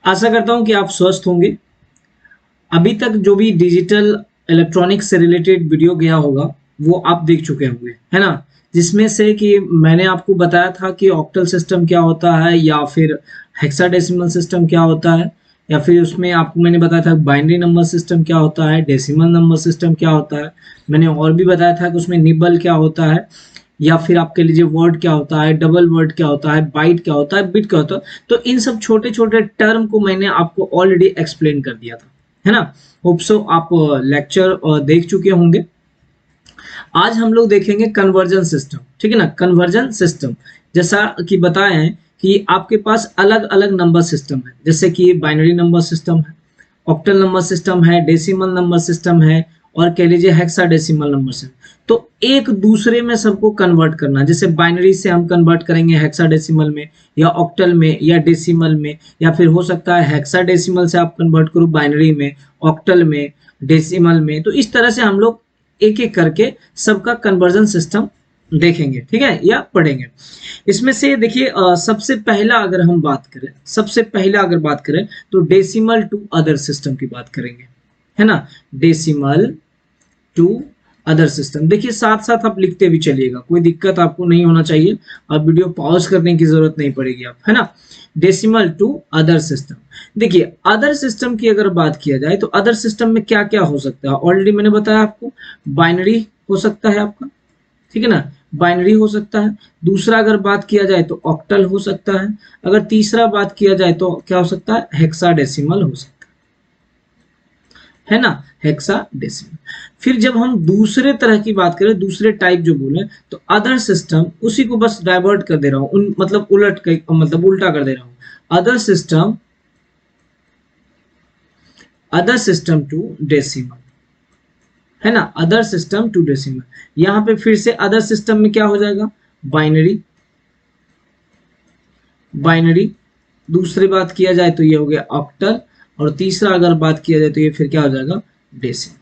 आशा करता हूं कि आप स्वस्थ होंगे। अभी तक जो भी डिजिटल इलेक्ट्रॉनिक्स से रिलेटेड वीडियो गया होगा वो आप देख चुके होंगे, है ना? जिसमें से कि मैंने आपको बताया था कि ऑक्टल सिस्टम क्या होता है, या फिर हेक्साडेसिमल सिस्टम क्या होता है, या फिर उसमें आपको मैंने बताया था बाइनरी नंबर सिस्टम क्या होता है, डेसिमल नंबर सिस्टम क्या होता है। मैंने और भी बताया था कि उसमें निबल क्या होता है, या फिर आप कह लीजिए वर्ड क्या होता है, डबल वर्ड क्या होता है, बाइट क्या होता है, बिट क्या होता है। तो इन सब छोटे छोटे टर्म को मैंने आपको ऑलरेडी एक्सप्लेन कर दिया था, है ना? होप सो आप लेक्चर देख चुके होंगे। आज हम लोग देखेंगे कन्वर्जन सिस्टम, ठीक है ना? कन्वर्जन सिस्टम जैसा कि बताए हैं कि आपके पास अलग अलग नंबर सिस्टम है, जैसे कि बाइनरी नंबर सिस्टम है, ऑक्टल नंबर सिस्टम है, डेसिमल नंबर सिस्टम है, और कह लीजिए हेक्साडेसिमल नंबर सिस्टम। तो एक दूसरे में सबको कन्वर्ट करना, जैसे बाइनरी से हम कन्वर्ट करेंगे हेक्साडेसिमल में, या ऑक्टल में, या डेसिमल में, या फिर हो सकता है हेक्साडेसिमल से आप कन्वर्ट करो बाइनरी में, ऑक्टल में, डेसिमल में। तो इस तरह से हम लोग एक एक करके सबका कन्वर्जन सिस्टम देखेंगे, ठीक है, या पढ़ेंगे। इसमें से देखिए सबसे पहला अगर हम बात करें, सबसे पहला अगर बात करें तो डेसिमल टू अदर सिस्टम की बात करेंगे, है ना? Decimal to other system. देखिए साथ साथ आप लिखते भी चलिएगा, कोई दिक्कत आपको नहीं होना चाहिए। अब वीडियो पॉज करने की जरूरत नहीं पड़ेगी आप, है ना? Decimal to other system. देखिए अदर सिस्टम की अगर बात किया जाए तो अदर सिस्टम में क्या क्या हो सकता है, ऑलरेडी मैंने बताया आपको। बाइनरी हो सकता है आपका, ठीक है ना? बाइनरी हो सकता है। दूसरा अगर बात किया जाए तो ऑक्टल हो सकता है। अगर तीसरा बात किया जाए तो क्या हो सकता है, हेक्साडेसिमल हो सकता है ना? हेक्साडेसिमल। फिर जब हम दूसरे तरह की बात करें, दूसरे टाइप जो बोले, तो अदर सिस्टम, उसी को बस डाइवर्ट कर दे रहा हूं, मतलब उलट मतलब उल्टा कर दे रहा हूं। Other system, other system to decimal, है ना? Other system to decimal. यहां पे फिर से अदर सिस्टम में क्या हो जाएगा, बाइनरी, बाइनरी। दूसरी बात किया जाए तो ये हो गया ऑक्टल, और तीसरा अगर बात किया जाए तो ये फिर क्या हो जाएगा, डेसिमल।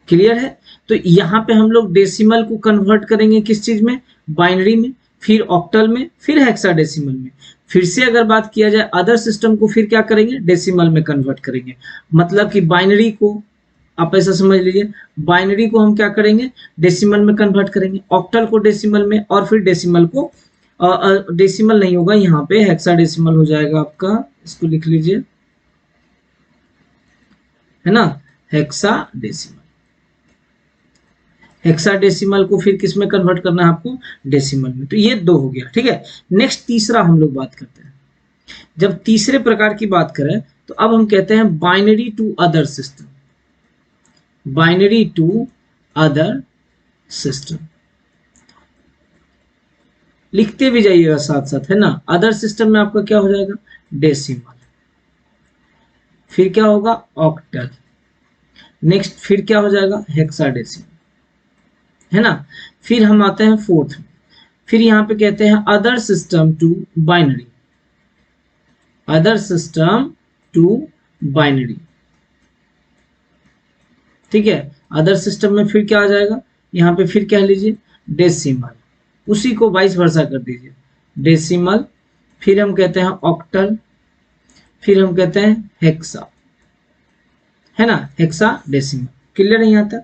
क्लियर है? तो यहाँ पे हम लोग डेसिमल को कन्वर्ट करेंगे किस चीज में, बाइनरी में, फिर ऑक्टल में, फिर हेक्साडेसिमल में। फिर से अगर बात किया जाए अदर सिस्टम को, फिर क्या करेंगे, डेसिमल में कन्वर्ट करेंगे। मतलब कि बाइनरी को आप ऐसा समझ लीजिए, बाइनरी को हम क्या करेंगे, डेसिमल में कन्वर्ट करेंगे, ऑक्टल को डेसिमल में, और फिर डेसिमल को डेसिमल नहीं होगा यहाँ पे, हेक्साडेसिमल हो जाएगा आपका। इसको लिख लीजिए, है ना? हेक्साडेसिमल। हेक्साडेसिमल को फिर किस में कन्वर्ट करना है आपको, डेसिमल में। तो ये दो हो गया, ठीक है। नेक्स्ट तीसरा हम लोग बात करते हैं। जब तीसरे प्रकार की बात करें तो अब हम कहते हैं binary to other system, binary to other system. लिखते भी जाइएगा साथ साथ, है ना? अदर सिस्टम में आपका क्या हो जाएगा, डेसिमल। फिर क्या होगा, ऑक्टल। नेक्स्ट फिर क्या हो जाएगा, हेक्साडेसिमल, है ना? फिर हम आते हैं फोर्थ में। फिर यहाँ पे कहते हैं other system to binary, other system to binary, ठीक है। अदर सिस्टम में फिर क्या आ जाएगा, यहाँ पे फिर कह लीजिए डेसिमल, उसी को वाइस वर्सा कर दीजिए, डेसिमल। फिर हम कहते हैं ऑक्टल, फिर हम कहते हैं हेक्सा, है ना? Hexa decimal. क्लियर है यहाँ तक?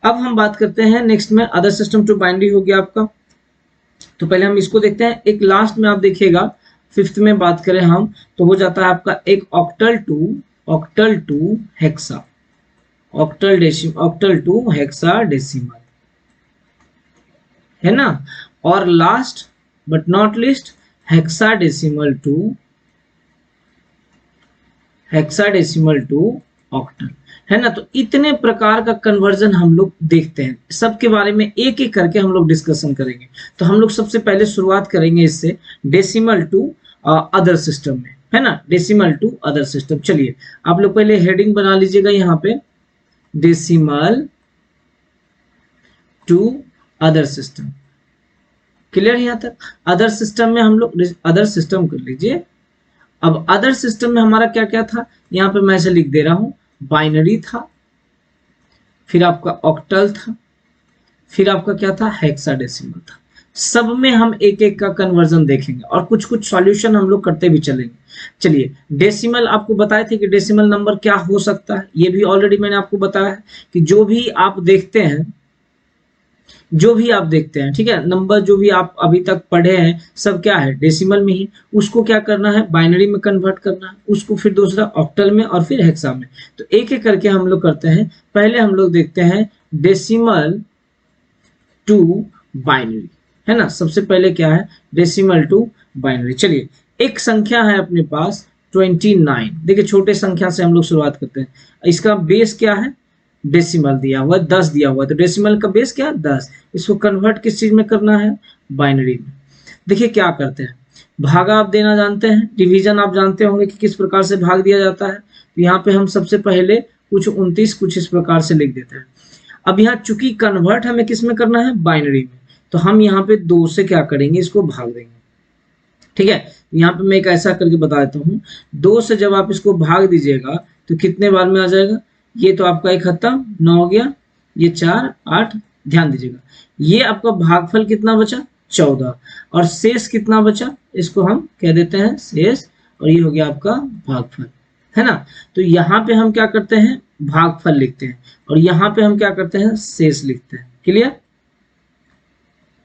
अब हम बात करते हैं नेक्स्ट में, अदर सिस्टम टू बाइनरी हो गया आपका। तो पहले हम इसको देखते हैं। एक लास्ट में आप देखिएगा, फिफ्थ में बात करें हम तो हो जाता है आपका एक octal to hexa, octal to hexa decimal, है ना? और last but not least, hexadecimal to octal, है ना? तो इतने प्रकार का कन्वर्जन हम लोग देखते हैं, सबके बारे में एक एक करके हम लोग डिस्कशन करेंगे। तो हम लोग सबसे पहले शुरुआत करेंगे इससे, डेसिमल टू अदर सिस्टम में, है ना? Decimal to other system. चलिए आप लोग पहले हेडिंग बना लीजिएगा यहाँ पे, decimal to other system. Clear है यहाँ तक? अदर सिस्टम में हम लोग अदर सिस्टम कर लीजिए। अब अदर सिस्टम में हमारा क्या क्या था, यहाँ पे मैं ऐसे लिख दे रहा हूं, बाइनरी था, फिर आपका ऑक्टल था, फिर आपका क्या था, हेक्साडेसिमल था। सब में हम एक एक का कन्वर्जन देखेंगे और कुछ कुछ सॉल्यूशन हम लोग करते भी चलेंगे। चलिए, डेसिमल आपको बताए थे कि डेसिमल नंबर क्या हो सकता है, ये भी ऑलरेडी मैंने आपको बताया है कि जो भी आप देखते हैं, ठीक है, नंबर जो भी आप अभी तक पढ़े हैं सब क्या है, डेसिमल में ही। उसको क्या करना है, बाइनरी में कन्वर्ट करना है, उसको फिर दूसरा ऑक्टल में और फिर हेक्सा में। तो एक एक करके हम लोग करते हैं। पहले हम लोग देखते हैं डेसिमल टू बाइनरी, है ना। सबसे पहले क्या है, डेसिमल टू बाइनरी। चलिए, एक संख्या है अपने पास 29। देखिए, छोटे संख्या से हम लोग शुरुआत करते हैं। इसका बेस क्या है, डेसिमल दिया हुआ 10 दिया हुआ, तो डेसिमल का बेस क्या है 10। इसको कन्वर्ट किस चीज में करना है, बाइनरी में। देखिए क्या करते हैं, भागा आप देना जानते हैं, डिवीजन आप जानते होंगे कि किस प्रकार से भाग दिया जाता है। तो यहाँ पे हम सबसे पहले कुछ 29 कुछ इस प्रकार से लिख देते हैं। अब यहाँ चूंकि कन्वर्ट हमें किस में करना है, बाइनरी में, तो हम यहाँ पे 2 से क्या करेंगे, इसको भाग देंगे। ठीक है, यहाँ पे मैं एक ऐसा करके बता देता हूँ। 2 से जब आप इसको भाग दीजिएगा तो कितने बार में आ जाएगा, ये तो आपका एक खत्म 9 हो गया, ये 4 8, ध्यान दीजिएगा ये आपका भागफल कितना बचा 14, और शेष कितना बचा, इसको हम कह देते हैं शेष, और ये हो गया आपका भागफल, है ना। तो यहाँ पे हम क्या करते हैं, भागफल लिखते हैं, और यहाँ पे हम क्या करते हैं, शेष लिखते हैं। क्लियर,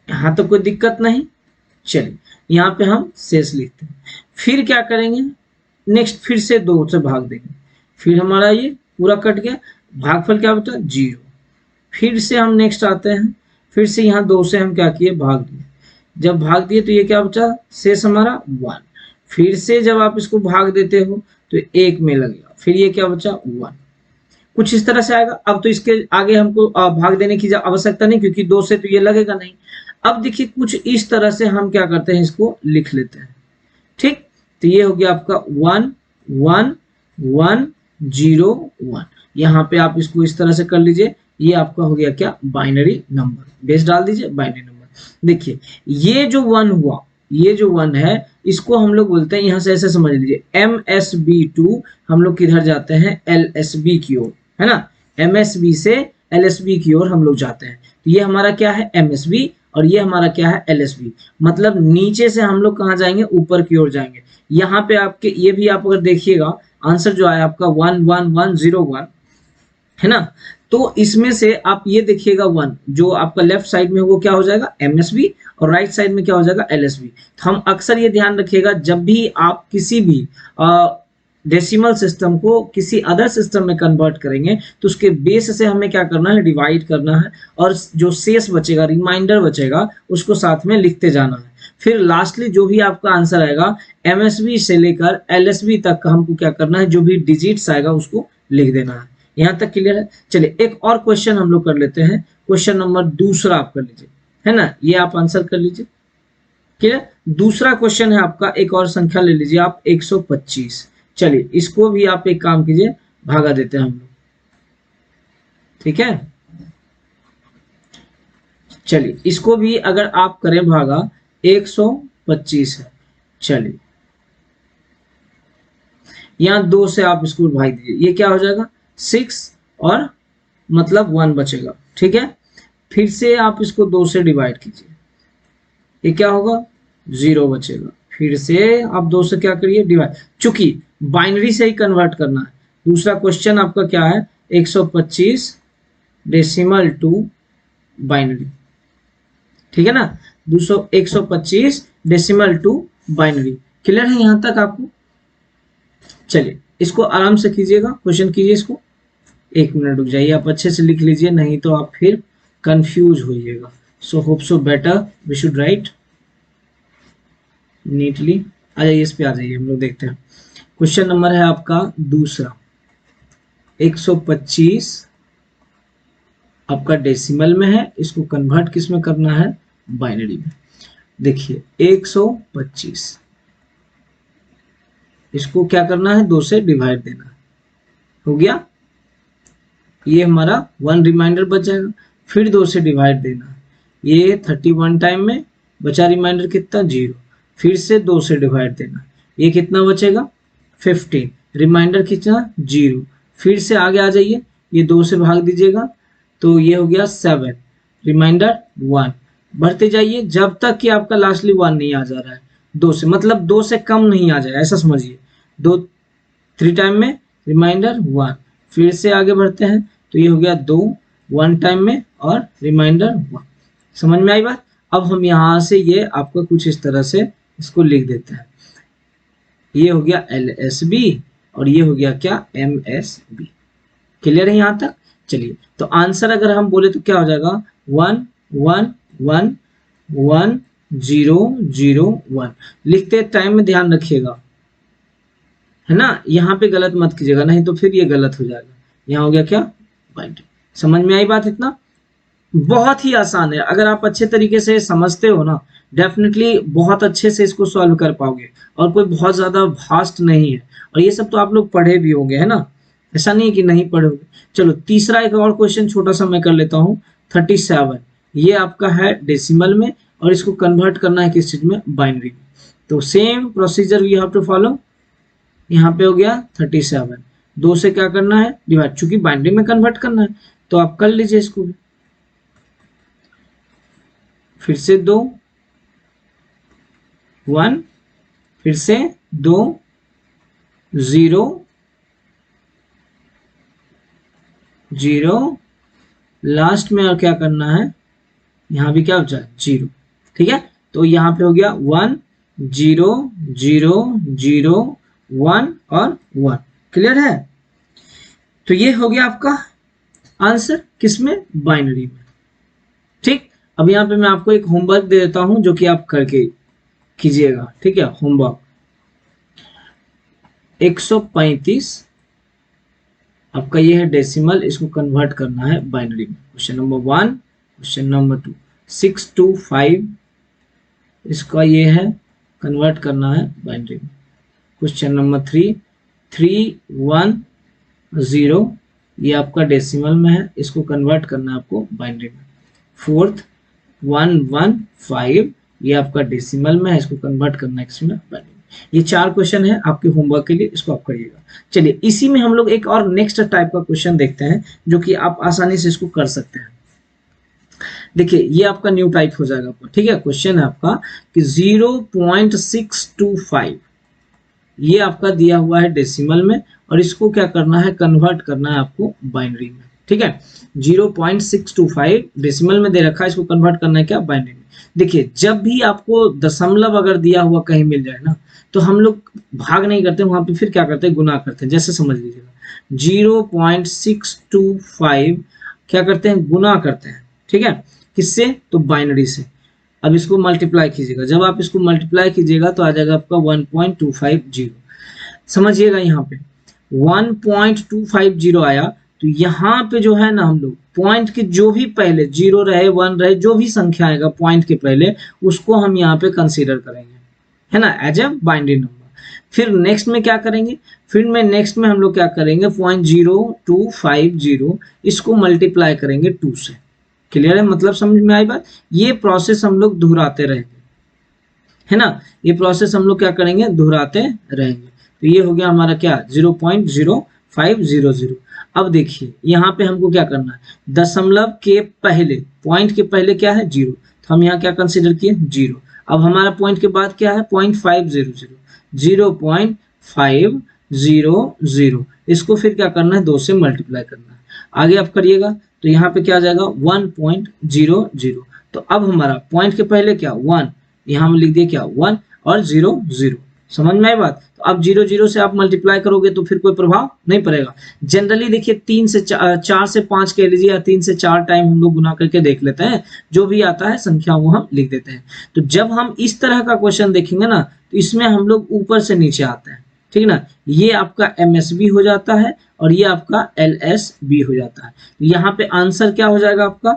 यहाँ तो कोई दिक्कत नहीं। चलिए, यहाँ पे हम शेष लिखते हैं। फिर क्या करेंगे, नेक्स्ट फिर से 2 से भाग देंगे, फिर हमारा ये पूरा कट गया, भागफल क्या बचा 0। फिर से हम नेक्स्ट आते हैं, फिर से यहाँ 2 से हम क्या किए, भाग दिए। जब भाग दिए तो ये क्या बचा, शेष हमारा 1। फिर से जब आप इसको भाग देते हो तो 1 में लगेगा, फिर ये क्या बचा 1। कुछ इस तरह से आएगा। अब तो इसके आगे हमको भाग देने की आवश्यकता नहीं, क्योंकि 2 से तो ये लगेगा नहीं। अब देखिए कुछ इस तरह से हम क्या करते हैं, इसको लिख लेते हैं। ठीक, तो ये हो गया आपका 1 1 1 0 1। यहाँ पे आप इसको इस तरह से कर लीजिए, ये आपका हो गया क्या, बाइनरी नंबर। बेस डाल दीजिए, बाइनरी नंबर। देखिए ये जो 1 हुआ, ये जो 1 है, इसको हम लोग बोलते हैं, यहाँ से ऐसे समझ लीजिए, MSB2 हम लोग किधर जाते हैं, LSB की ओर, है ना। MSB से LSB की ओर हम लोग जाते हैं। तो ये हमारा क्या है, MSB, और ये हमारा क्या है, LSB। मतलब नीचे से हम लोग कहाँ जाएंगे, ऊपर की ओर जाएंगे। यहाँ पे आपके ये भी आप अगर देखिएगा, आंसर जो आया आपका 1 1 1 0 1, है ना। तो इसमें से आप ये देखिएगा 1 जो आपका लेफ्ट साइड में वो क्या हो जाएगा, MSB, और राइट साइड में क्या हो जाएगा, LSB। तो हम अक्सर ये ध्यान रखिएगा, जब भी आप किसी भी डेसिमल सिस्टम को किसी अदर सिस्टम में कन्वर्ट करेंगे तो उसके बेस से हमें क्या करना है, डिवाइड करना है, और जो शेष बचेगा, रिमाइंडर बचेगा, उसको साथ में लिखते जाना है। फिर लास्टली जो भी आपका आंसर आएगा, MSB से लेकर LSB तक का हमको क्या करना है, जो भी डिजिट्स आएगा उसको लिख देना है। यहाँ तक क्लियर है। चलिए एक और क्वेश्चन हम लोग कर लेते हैं। क्वेश्चन नंबर 2 आप कर लीजिए, है ना, ये आप आंसर कर लीजिए। क्लियर, दूसरा क्वेश्चन है आपका, एक और संख्या ले लीजिए आप 125। चलिए इसको भी आप एक काम कीजिए, भागा देते हैं हम लोग, ठीक है। चलिए इसको भी अगर आप करें भागा, 125 है। चलिए यहाँ 2 से आप इसको भाग दीजिए, ये क्या हो जाएगा 6, और मतलब 1 बचेगा, ठीक है। फिर से आप इसको 2 से डिवाइड कीजिए, ये क्या होगा 0 बचेगा। फिर से आप 2 से क्या करिए, डिवाइड, चूंकि बाइनरी से ही कन्वर्ट करना है। दूसरा क्वेश्चन आपका क्या है, 125 डेसिमल टू बाइनरी, ठीक है ना। 125 डेसिमल टू बाइनरी। क्लियर है यहां तक आपको। चलिए इसको आराम से कीजिएगा, क्वेश्चन कीजिए इसको। 1 मिनट रुक जाइए, आप अच्छे से लिख लीजिए, नहीं तो आप फिर कंफ्यूज होइएगा। So hope so better we should write neatly. आ जाइए, इस पे आ जाइए, हम लोग देखते हैं। क्वेश्चन नंबर है आपका 2, 125 आपका डेसिमल में है, इसको कन्वर्ट किस में करना है, बाइनरी में। देखिए 125, इसको क्या करना है, 2 से डिवाइड देना है, हो गया। ये हमारा 1 रिमाइंडर बच जाएगा, फिर 2 से डिवाइड देना है, ये 31 टाइम में बचा रिमाइंडर कितना 0, फिर से 2 से डिवाइड देना, ये कितना बचेगा 15, रिमाइंडर कितना 0, फिर से आगे आ जाइए, ये 2 से भाग दीजिएगा तो ये हो गया 7, रिमाइंडर 1, बढ़ते जाइए जब तक कि आपका लास्टली 1 नहीं आ जा रहा है 2 से, मतलब 2 से कम नहीं आ जाए, ऐसा समझिए। 2 3 टाइम में रिमाइंडर 1, फिर से आगे बढ़ते हैं तो ये हो गया 2 1 टाइम में और रिमाइंडर 1। समझ में आई बात? अब हम यहाँ से ये आपको कुछ इस तरह से इसको लिख देते हैं। ये हो गया LSB और ये हो गया क्या, MSB। क्लियर है यहाँ तक? चलिए, तो आंसर अगर हम बोले तो क्या हो जाएगा, 1 1 1 1 0 0 1। लिखते टाइम में ध्यान रखिएगा, है ना, यहाँ पे गलत मत कीजिएगा, नहीं तो फिर ये गलत हो जाएगा। यहाँ हो गया क्या, बाइंडिंग। समझ में आई बात? इतना बहुत ही आसान है, अगर आप अच्छे तरीके से समझते हो ना, डेफिनेटली बहुत अच्छे से इसको सॉल्व कर पाओगे, और कोई बहुत ज्यादा भास्ट नहीं है। और ये सब तो आप लोग पढ़े भी होंगे, है ना, ऐसा नहीं है कि नहीं पढ़े होंगे। चलो तीसरा एक और क्वेश्चन छोटा सा मैं कर लेता हूँ। 37 ये आपका है डेसिमल में, और इसको कन्वर्ट करना है किस चीज में, बाइनरी में। तो same procedure you have to follow. यहाँ पे हो गया 37, 2 से क्या करना है, डिवाइड, चूंकि बाइनरी में कन्वर्ट करना है तो आप कर लीजिए इसको भी। फिर से 2 1, फिर से 2 0 0, लास्ट में और क्या करना है, यहाँ भी क्या हो जाए 0। ठीक है, तो यहाँ पे हो गया 1 0 0 0 1 और 1। क्लियर है? तो ये हो गया आपका आंसर किसमें, बाइनरी में। ठीक, अब यहाँ पे मैं आपको एक होमवर्क दे देता हूं जो कि आप करके कीजिएगा। ठीक है, होमवर्क 135 आपका ये है डेसिमल, इसको कन्वर्ट करना है बाइनरी में। क्वेश्चन नंबर 1, क्वेश्चन नंबर 2, 625 इसका ये है, कन्वर्ट करना है बाइनरी में। क्वेश्चन नंबर 3, 310 ये आपका डेसिमल में है, इसको कन्वर्ट करना है आपको बाइनरी में। 4th 115 ये आपका डेसिमल में है, इसको कन्वर्ट करना है इसमें बाइनरी में। ये 4 क्वेश्चन है आपके होमवर्क के लिए, इसको आप करिएगा। चलिए, इसी में हम लोग एक और नेक्स्ट टाइप का क्वेश्चन देखते हैं जो कि आप आसानी से इसको कर सकते हैं। देखिए, ये आपका न्यू टाइप हो जाएगा आपका। ठीक है, क्वेश्चन है आपका कि 0.625 ये आपका दिया हुआ है डेसिमल में, और इसको क्या करना है, कन्वर्ट करना है आपको बाइनरी में। ठीक है, 0.625 डेसिमल में दे रखा है, इसको कन्वर्ट करना है क्या, बाइनरी में। देखिए, जब भी आपको दशमलव अगर दिया हुआ कहीं मिल जाए ना, तो हम लोग भाग नहीं करते वहां पे, फिर क्या करते हैं, गुना करते हैं। जैसे समझ लीजिएगा 0.625 क्या करते हैं, गुना करते हैं। ठीक है, किससे, तो बाइनरी से। अब इसको मल्टीप्लाई कीजिएगा, जब आप इसको मल्टीप्लाई कीजिएगा तो आ जाएगा आपका 1.250। समझिएगा, यहाँ पे 1.250 आया, तो यहाँ पे जो है ना, हम लोग पॉइंट के जो भी पहले 0 रहे 1 रहे, जो भी संख्या आएगा पॉइंट के पहले, उसको हम यहाँ पे कंसीडर करेंगे, है ना, एज ए बाइनरी नंबर। फिर नेक्स्ट में क्या करेंगे, फिर में नेक्स्ट में हम लोग क्या करेंगे, 0.0250 इसको मल्टीप्लाई करेंगे 2 से। क्लियर है, मतलब समझ में आई बात? ये प्रोसेस हम लोग दोहराते रहेंगे, है ना, ये प्रोसेस हम लोग क्या करेंगे, दोहराते रहेंगे। तो ये हो गया हमारा क्या, 0.0500। अब देखिए, यहाँ पे हमको क्या करना है, दशमलव के पहले, पॉइंट के पहले क्या है, 0, तो हम यहाँ क्या कंसीडर किए, 0। अब हमारा पॉइंट के बाद क्या है, 0.500, 0.500, इसको फिर क्या करना है, 2 से मल्टीप्लाई करना है। आगे आप करिएगा तो यहाँ पे क्या आ जाएगा, 1.00। तो अब हमारा पॉइंट के पहले क्या, 1, यहाँ हम लिख दिए क्या, 1 और 0 0। समझ में आई बात? तो अब 0 0 से आप मल्टीप्लाई करोगे तो फिर कोई प्रभाव नहीं पड़ेगा। जनरली देखिए 3 से 4 से 5 कह लीजिए, या 3 से 4 टाइम हम लोग गुना करके देख लेते हैं, जो भी आता है संख्या वो हम लिख देते हैं। तो जब हम इस तरह का क्वेश्चन देखेंगे ना, तो इसमें हम लोग ऊपर से नीचे आते हैं। ठीक ना, ये आपका MSB हो जाता है और ये आपका LSB हो जाता है। तो यहाँ पे आंसर क्या हो जाएगा आपका,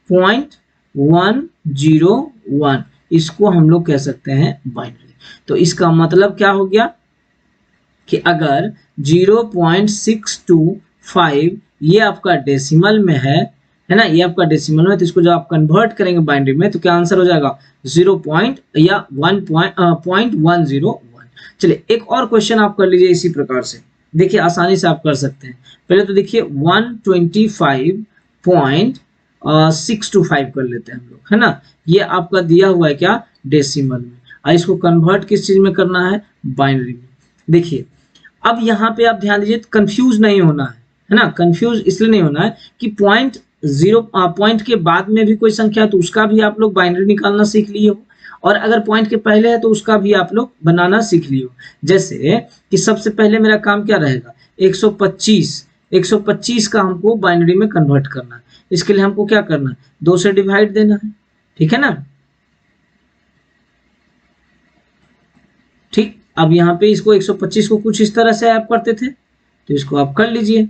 0.101, इसको हम लोग कह सकते हैं बाइनरी। तो इसका मतलब क्या हो गया कि अगर 0.625 ये आपका डेसिमल में है ना, ये आपका डेसिमल में, तो इसको जब आप कन्वर्ट करेंगे बाइनरी में तो क्या आंसर हो जाएगा, 0.101। चलिए, एक और क्वेश्चन आप कर लीजिए इसी प्रकार से। देखिए, आसानी से आप कर सकते हैं। पहले तो देखिए 125 6 to 5 कर लेते हैं हम लोग, है ना। ये आपका दिया हुआ है क्या, डेसिमल में, और इसको कन्वर्ट किस चीज में करना है, बाइनरी में। देखिए अब यहाँ पे आप ध्यान दीजिए, कंफ्यूज नहीं होना है ना। कंफ्यूज इसलिए नहीं होना है कि पॉइंट के बाद में भी कोई संख्या है तो उसका भी आप लोग बाइनरी निकालना सीख लिए हो, और अगर पॉइंट के पहले है तो उसका भी आप लोग बनाना सीख लिए हो। जैसे कि सबसे पहले मेरा काम क्या रहेगा, 125 का हमको बाइनरी में कन्वर्ट करना है। इसके लिए हमको क्या करना है, 2 से डिवाइड देना है, ठीक है ना। ठीक, अब यहाँ पे इसको 125 को कुछ इस तरह से आप करते थे, तो इसको आप कर लीजिए।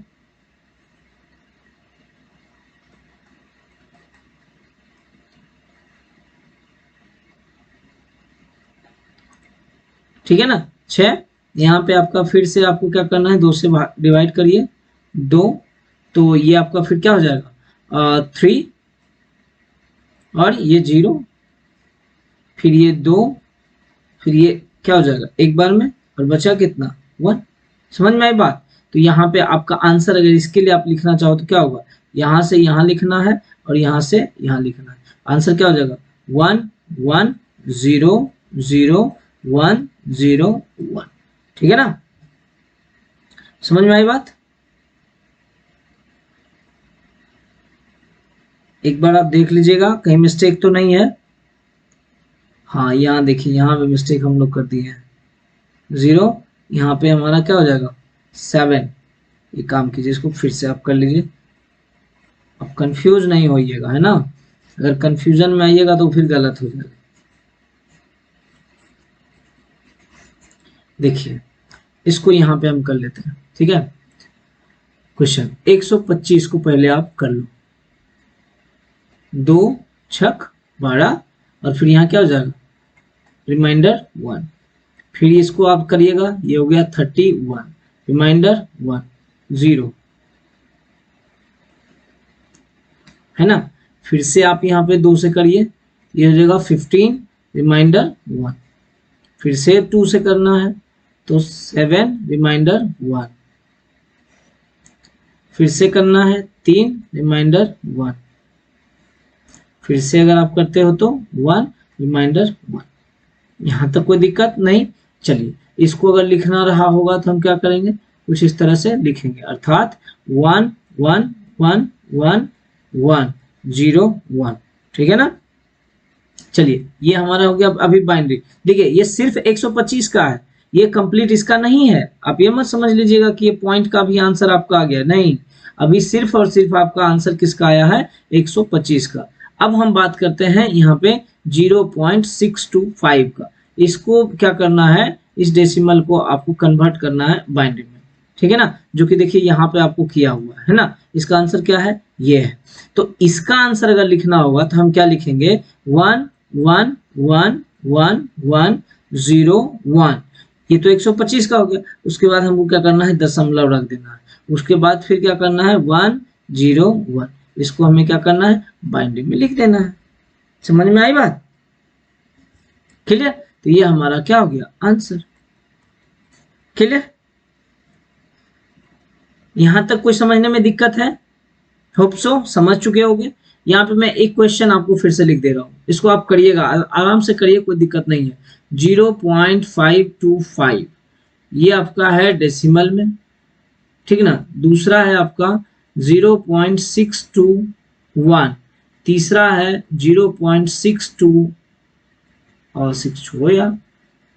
ठीक है ना, 6, यहाँ पे आपका फिर से आपको क्या करना है, 2 से डिवाइड करिए, 2, तो ये आपका फिर क्या हो जाएगा 3, और ये 0, फिर ये 2, फिर ये क्या हो जाएगा एक बार में, और बचा कितना 1। समझ में आई बात। तो यहाँ पे आपका आंसर अगर इसके लिए आप लिखना चाहो तो क्या होगा, यहाँ से यहाँ लिखना है और यहाँ से यहाँ लिखना है। आंसर क्या हो जाएगा 1 1 0 0 1 0 1। ठीक है ना, समझ में आई बात। एक बार आप देख लीजिएगा कहीं मिस्टेक तो नहीं है। हाँ यहाँ देखिए, यहाँ पे मिस्टेक हम लोग कर दिए हैं, 0, यहाँ पे हमारा क्या हो जाएगा 7। ये काम कीजिए, इसको फिर से आप कर लीजिए। अब कंफ्यूज नहीं होइएगा, है ना। अगर कंफ्यूजन में आइएगा तो फिर गलत हो जाएगा। देखिए इसको यहाँ पे हम कर लेते हैं, ठीक है। क्वेश्चन 125 को पहले आप कर लो, 2 छक 12, और फिर यहाँ क्या हो जाएगा रिमाइंडर 1। फिर इसको आप करिएगा, ये हो गया 31, रिमाइंडर 1 0, है ना। फिर से आप यहाँ पे 2 से करिए, ये हो जाएगा 15, रिमाइंडर 1। फिर से 2 से करना है तो 7, रिमाइंडर 1। फिर से करना है 3, रिमाइंडर 1। फिर से अगर आप करते हो तो 1, रिमाइंडर 1। यहाँ तक कोई दिक्कत नहीं। चलिए इसको अगर लिखना रहा होगा तो हम क्या करेंगे, कुछ इस तरह से लिखेंगे, अर्थात 1 1 1 1 1 0 1। ठीक है ना। चलिए ये हमारा हो गया अभी बाइनरी। देखिए ये सिर्फ 125 का है, ये कंप्लीट इसका नहीं है। आप ये मत समझ लीजिएगा कि ये पॉइंट का भी आंसर आपका आ गया, नहीं। अभी सिर्फ और सिर्फ आपका आंसर किसका आया है, 125 का। अब हम बात करते हैं यहाँ पे 0.625 का। इसको क्या करना है, इस डेसिमल को आपको कन्वर्ट करना है बाइनरी में, ठीक है ना। जो कि देखिए यहाँ पे आपको किया हुआ है ना। इसका आंसर क्या है, ये है। तो इसका आंसर अगर लिखना होगा तो हम क्या लिखेंगे, 1 1 1 1 1 0 1। ये तो 125 का हो गया। उसके बाद हमको क्या करना है, दशमलव रख देना है। उसके बाद फिर क्या करना है 1 0 1। इसको हमें क्या करना है, बाइनरी में लिख देना है। समझ में आई बात, क्लियर। तो ये हमारा क्या हो गया, आंसर। क्लियर, यहां तक कोई समझने में दिक्कत है, होप सो समझ चुके होंगे। यहाँ पे मैं एक क्वेश्चन आपको फिर से लिख दे रहा हूँ, इसको आप करिएगा, आराम से करिए, कोई दिक्कत नहीं है। 0.525 ये आपका है डेसिमल में, ठीक ना। दूसरा है आपका 0.621, तीसरा है 0.62, और 6 छोड़ो यार,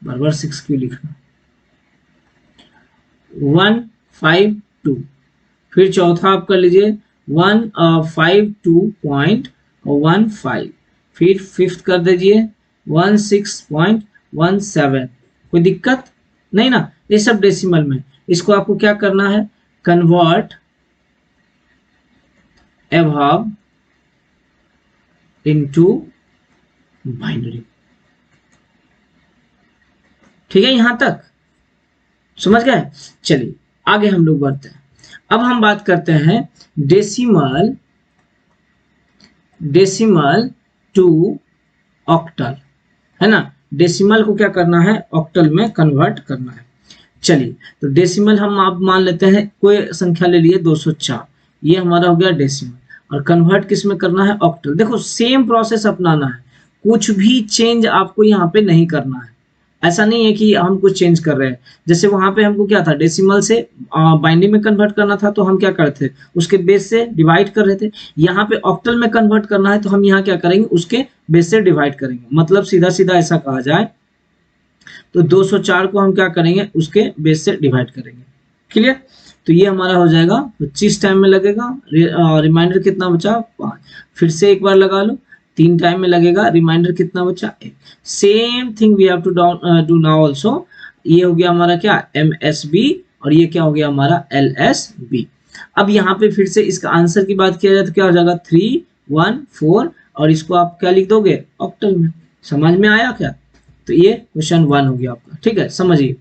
बार बार 6 क्यों लिखना, 152। फिर चौथा आप कर लीजिए 152.15। फिर फिफ्थ कर दीजिए 16.17। कोई दिक्कत नहीं ना, ये सब डेसिमल में। इसको आपको क्या करना है, कन्वर्ट अबव इनटू बाइनरी। ठीक है, यहां तक समझ गए। चलिए आगे हम लोग बढ़ते हैं। अब हम बात करते हैं डेसिमल टू ऑक्टल, है ना। डेसिमल को क्या करना है, ऑक्टल में कन्वर्ट करना है। चलिए तो डेसिमल हम आप मान लेते हैं, कोई संख्या ले लिए 204, ये हमारा हो गया डेसिमल। और कन्वर्ट किस में करना है, ऑक्टल। देखो सेम प्रोसेस अपनाना है, कुछ भी चेंज आपको यहाँ पे नहीं करना है। ऐसा नहीं है कि हम कुछ चेंज कर रहे हैं। जैसे वहां पे हमको क्या था, डेसिमल से बाइनरी में कन्वर्ट करना था, तो हम क्या करते थे, उसके बेस से डिवाइड कर रहे थे। यहाँ पे ऑक्टल में कन्वर्ट करना है, तो हम यहाँ क्या करेंगे, उसके बेस से डिवाइड करेंगे। मतलब सीधा सीधा ऐसा कहा जाए तो 204 को हम क्या करेंगे, उसके बेस से डिवाइड करेंगे। क्लियर। तो ये हमारा हो जाएगा 25 टाइम में लगेगा। रिमाइंडर कितना बचा, 5। फिर से एक बार लगा लो, 3 टाइम में लगेगा। रिमाइंडर कितना बचा, 1। Same thing we have to do now also. ये हो गया हमारा क्या, MSB, और ये क्या हो गया हमारा, LSB। अब यहाँ पे फिर से इसका आंसर की बात किया जाए तो क्या हो जाएगा, 314, और इसको आप क्या लिख दोगे, ऑक्टल में। समझ में आया क्या। तो ये क्वेश्चन 1 हो गया आपका, ठीक है, समझिए।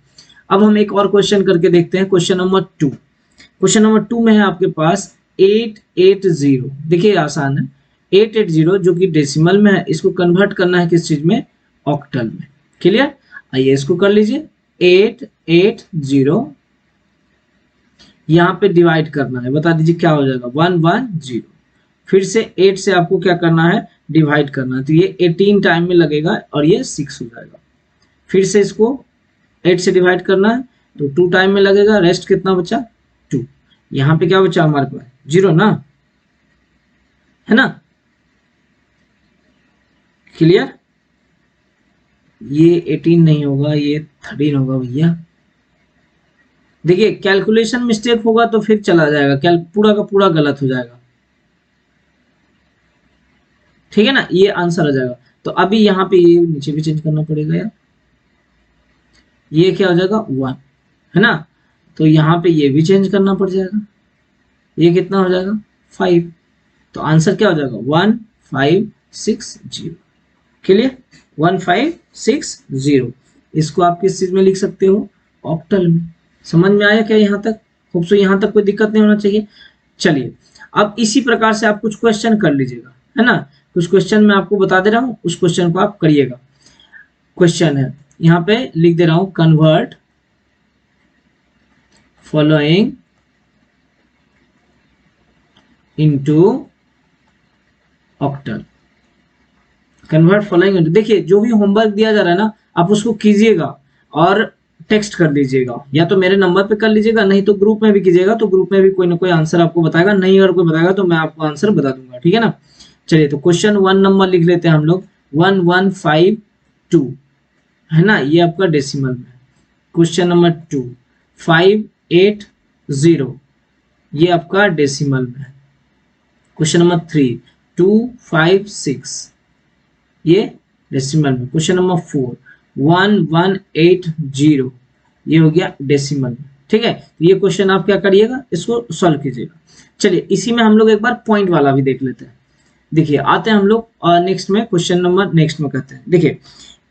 अब हम एक और क्वेश्चन करके देखते हैं, क्वेश्चन नंबर 2। क्वेश्चन नंबर 2 में है आपके पास 880। देखिए आसान है, 880 जो कि डेसिमल में है, इसको कन्वर्ट करना है किस चीज में, ऑक्टल में। क्लियर। आइए इसको कर लीजिए, 880 यहाँ पे डिवाइड करना है, बता दीजिए क्या हो जाएगा, 110। फिर से 8 से आपको क्या करना है, डिवाइड करना है, तो ये 18 टाइम में लगेगा और ये 6 हो जाएगा। फिर से इसको 8 से डिवाइड करना है, तो 2 टाइम में लगेगा। रेस्ट कितना बचा, 2। यहाँ पे क्या बचा हमारे पास, 0 ना, है ना। क्लियर। ये 18 नहीं होगा, ये 13 होगा भैया। देखिए कैलकुलेशन मिस्टेक होगा तो फिर चला जाएगा, पूरा का पूरा गलत हो जाएगा, ठीक है ना। ये आंसर आ जाएगा। तो अभी यहाँ पे ये नीचे भी चेंज करना पड़ेगा यार, ये क्या हो जाएगा, 1, है ना। तो यहाँ पे ये भी चेंज करना पड़ जाएगा, ये कितना हो जाएगा, 5। तो आंसर क्या हो जाएगा, 1560। क्लियर, 1560। इसको आप किस चीज में लिख सकते हो, ऑक्टल में। समझ में आया क्या यहाँ तक, खूबसूरत, यहाँ तक कोई दिक्कत नहीं होना चाहिए। चलिए अब इसी प्रकार से आप कुछ क्वेश्चन कर लीजिएगा, है ना। कुछ क्वेश्चन मैं आपको बता दे रहा हूँ, उस क्वेश्चन को आप करिएगा। क्वेश्चन है, यहाँ पे लिख दे रहा हूं, convert following into octal. Convert following into, देखिए जो भी होमवर्क दिया जा रहा है ना, आप उसको कीजिएगा और टेक्स्ट कर दीजिएगा, या तो मेरे नंबर पे कर लीजिएगा, नहीं तो ग्रुप में भी कीजिएगा, तो ग्रुप में भी कोई ना कोई आंसर आपको बताएगा, नहीं अगर कोई बताएगा तो मैं आपको आंसर बता दूंगा, ठीक है ना। चलिए तो क्वेश्चन 1 नंबर लिख लेते हैं हम लोग, 1152, है ना, ये आपका डेसिमल में। क्वेश्चन नंबर 2, 580, ये आपका डेसिमल में। क्वेश्चन नंबर 3, 256, ये डेसिमल में। क्वेश्चन नंबर 4, 1180, ये हो गया डेसिमल में, ठीक है। तो ये क्वेश्चन आप क्या करिएगा, इसको सॉल्व कीजिएगा। चलिए इसी में हम लोग एक बार पॉइंट वाला भी देख लेते हैं। देखिए आते हैं हम लोग नेक्स्ट में, क्वेश्चन नंबर नेक्स्ट में कहते हैं। देखिए